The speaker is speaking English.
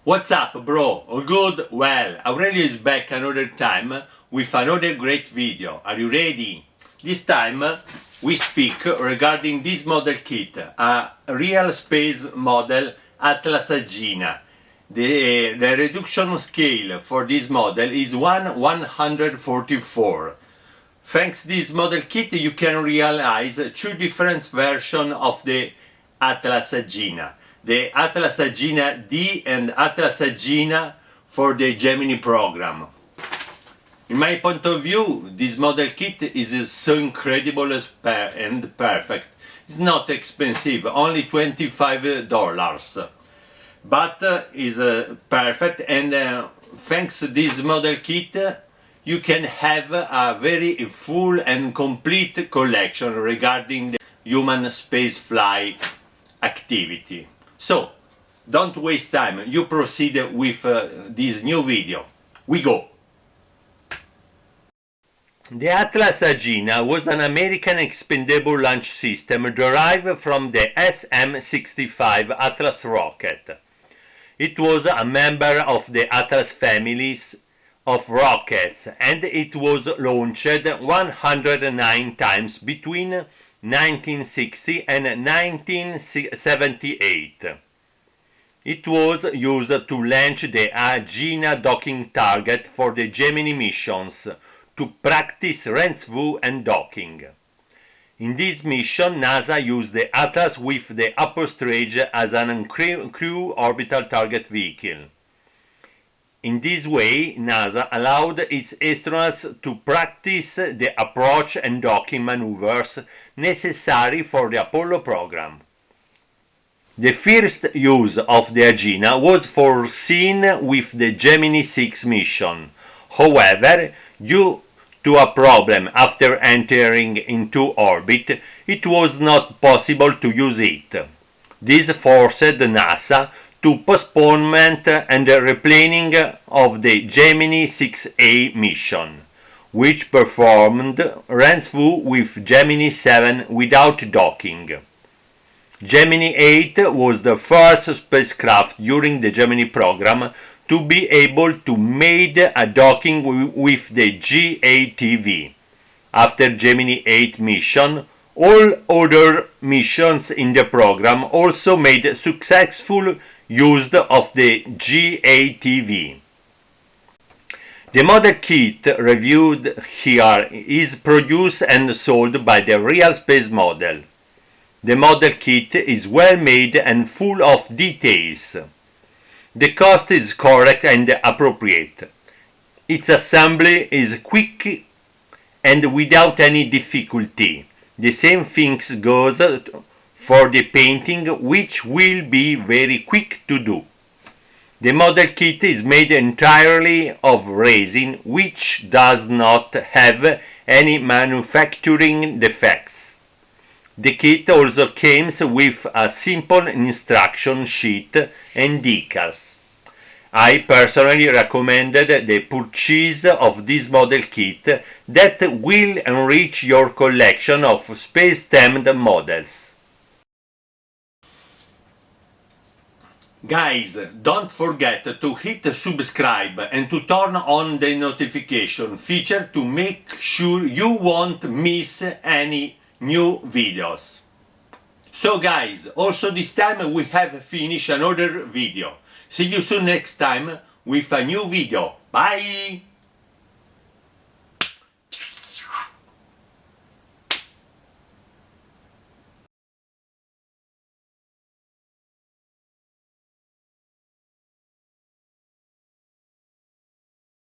What's up, bro? All good? Well, Aurelio is back another time with another great video. Are you ready? This time we speak regarding this model kit, a real space model Atlas Agena. The reduction scale for this model is 1/144. Thanks to this model kit you can realize two different versions of the Atlas Agena. The Atlas Agena D and Atlas Agena for the Gemini program. In my point of view, this model kit is so incredible and perfect. It's not expensive, only $25. But is perfect, and thanks to this model kit you can have a very full and complete collection regarding the human spaceflight activity. So, don't waste time, you proceed with this new video. We go! The Atlas Agena was an American expendable launch system derived from the SM-65 Atlas rocket. It was a member of the Atlas families of rockets, and it was launched 109 times between 1960 and 1978. It was used to launch the Agena docking target for the Gemini missions to practice rendezvous and docking. In this mission, NASA used the Atlas with the upper stage as an crew orbital target vehicle. In this way, NASA allowed its astronauts to practice the approach and docking maneuvers necessary for the Apollo program. The first use of the Agena was foreseen with the Gemini 6 mission. However, due to a problem after entering into orbit, it was not possible to use it. This forced NASA to postponement and replanning of the Gemini 6A mission, which performed rendezvous with Gemini 7 without docking. Gemini 8 was the first spacecraft during the Gemini program to be able to make a docking with the GATV. After Gemini 8 mission, all other missions in the program also made successful use of the GATV. The model kit reviewed here is produced and sold by the Real Space Model. The model kit is well made and full of details. The cost is correct and appropriate. Its assembly is quick and without any difficulty. The same thing goes for the painting, which will be very quick to do. The model kit is made entirely of resin, which does not have any manufacturing defects. The kit also comes with a simple instruction sheet and decals. I personally recommended the purchase of this model kit that will enrich your collection of space-themed models. Guys, don't forget to hit subscribe and to turn on the notification feature to make sure you won't miss any new videos. So guys, also this time we have finished another video. See you soon next time with a new video. Bye!